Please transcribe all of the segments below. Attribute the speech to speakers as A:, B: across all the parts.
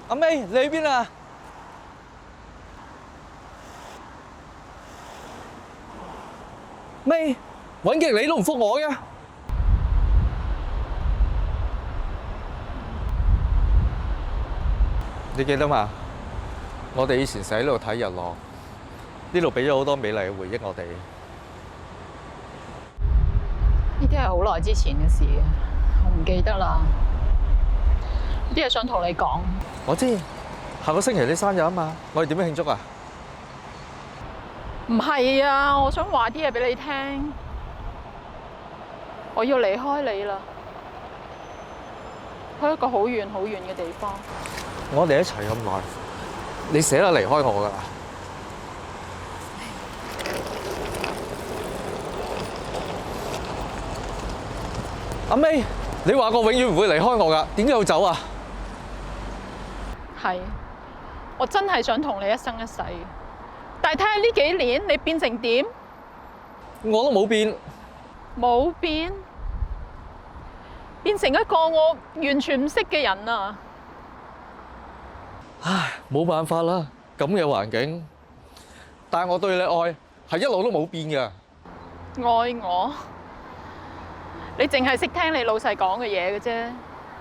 A: 阿 May，你喺邊啊？May，揾極你都唔覆我嘅。你記得嘛？我哋以前成日喺度睇日落，呢度俾咗好多美麗嘅回憶我哋。
B: 呢啲係好耐之前嘅事，我唔記得啦。有啲嘢想同你講。
A: 我知，下個星期你生日啊嘛，我哋點樣慶祝啊？
B: 唔係啊，我想話啲嘢俾你聽。我要離開你啦，去一個好遠好遠嘅地方。
A: 我哋一齊咁耐，你捨得離開我噶啦？阿 May，你話過永遠唔會離開我噶，點解要走啊？
B: 係，我真係想同你一生一世。但係睇下呢幾年你變成點？
A: 我都冇變。
B: 冇變，變成一個我完全唔識嘅人啊！
A: 唉，冇辦法啦，咁嘅環境。但係我對你愛係一路都冇變嘅。
B: 愛我？你淨係識聽你老細講嘅嘢嘅啫，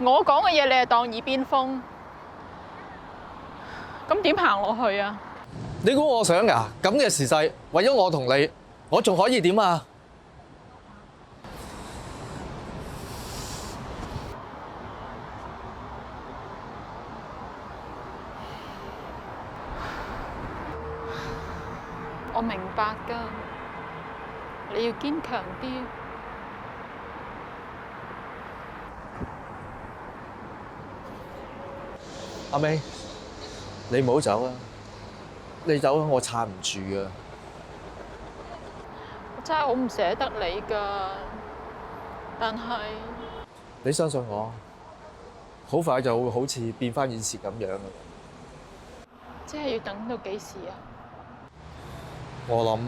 B: 我講嘅嘢你係當耳邊風。咁點行落去啊？
A: 你估我想㗎？咁嘅時勢，為咗我同你，我仲可以點啊？
B: 我明白㗎，你要堅強啲。
A: 阿 May，你唔好走啊！你走我撐唔住啊！
B: 我真係好唔捨得你㗎，但係
A: 你相信我，好快就會好似變返以前咁樣㗎。
B: 即係要等到幾時啊？
A: 我諗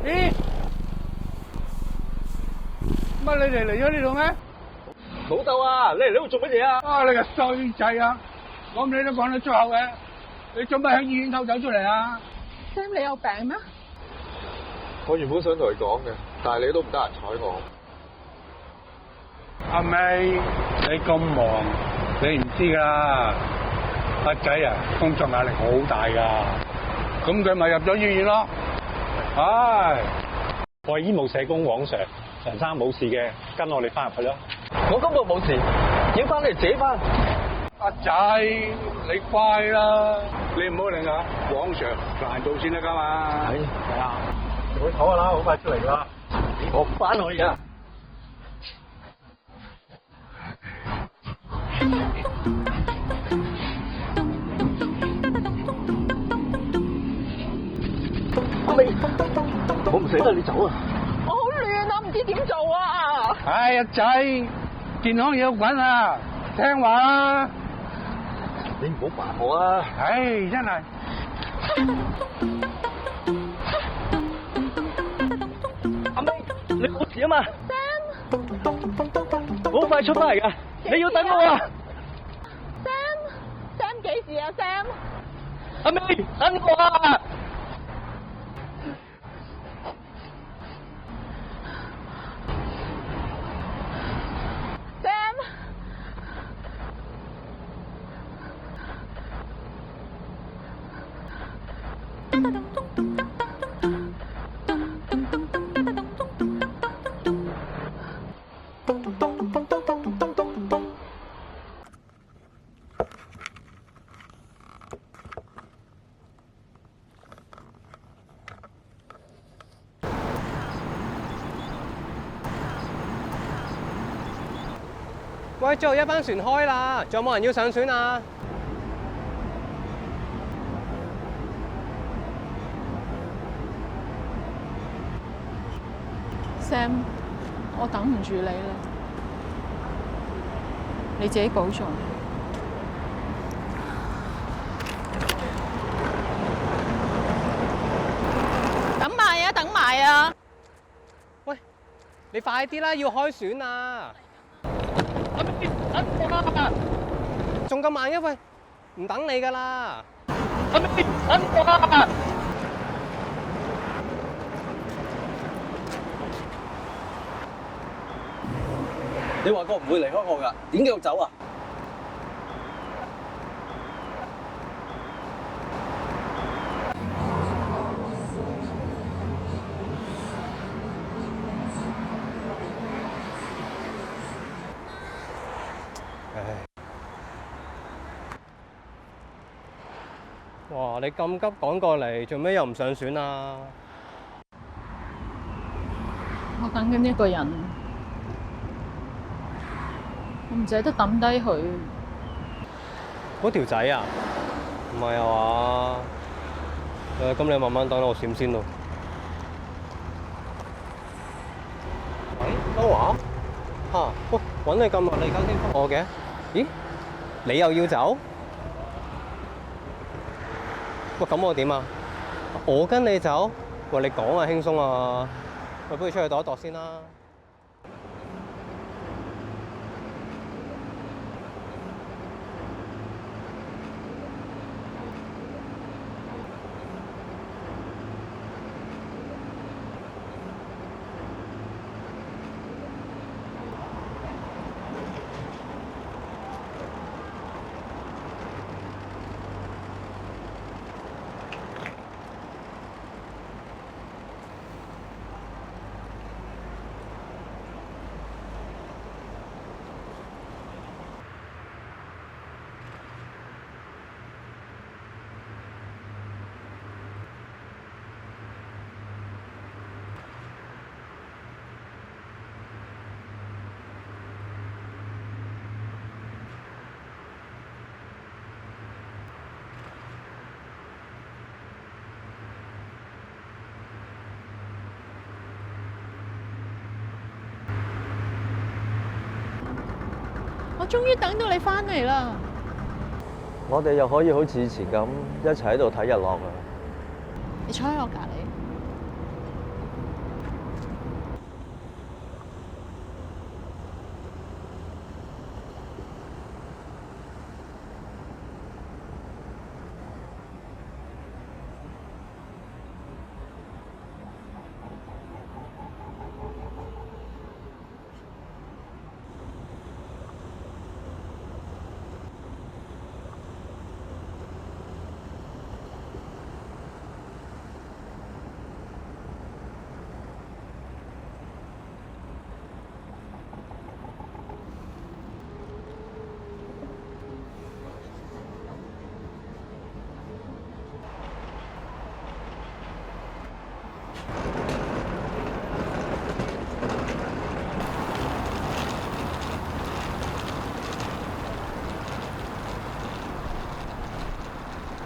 C: 咦？乜你哋嚟咗呢度咩？
A: 老豆啊，你嚟呢度做乜嘢啊？
C: 啊，你個衰仔啊！咁你都講得出口嘅，你做乜喺醫院偷走出嚟啊
B: Sam， 你有病咩？
A: 我原本想同你講嘅，但係你都唔得閒睬我。
C: 阿 May，你咁忙，你唔知㗎。阿仔啊，工作壓力好大㗎，咁佢咪入咗醫院咯。唉，
D: 我係醫務社工黃 Sir， 陳生冇事嘅，跟我哋翻入去啦。
A: 我今日冇事，影翻你自己翻。
C: 阿仔，你乖啦，你唔好令啊黃 Sir 難做先得㗎嘛。
D: 係啊，你唞下啦，好快出嚟啦。
A: 我翻去㗎。阿 May，我唔捨得你走啊！
B: 我好亂啊，唔知點做啊！
C: 唉，阿仔，健康有份啊，聽話啦。
A: 你唔好煩我啊！
C: 唉，真係。
A: 阿 May，你冇事啊嘛
B: Sam，
A: 我好快出翻嚟㗎，你要等我啊
B: Sam 幾時啊 Sam？
A: 阿 May，等我啊！
E: 喂，最後一班船開啦，仲有冇人要上船啊？
B: Sam，我等唔住你啦，你自己保重。等埋啊，等埋啊！
E: 喂，你快啲啦，要開選啊！仲咁慢嘅喂，唔等你噶啦！
F: 你話過唔會離開我㗎，點解要走啊？
E: 哇！你咁急趕過嚟，做咩又唔上選啊？
B: 我等緊一個人，我唔捨得抌低佢。
E: 嗰條仔啊？唔係啊嘛？咁你慢慢等我閃先咯。喂，德華？嚇！喂，揾你咁耐，你而家先覆我嘅？咦？你又要走？喂，咁我點啊？我跟你走？喂，你講啊輕鬆啊！喂，不如出去度一度先啦。
B: 我終於等到你返嚟啦！
F: 我哋又可以好似以前咁一齊喺度睇日落啊！
B: 你坐喺我隔離。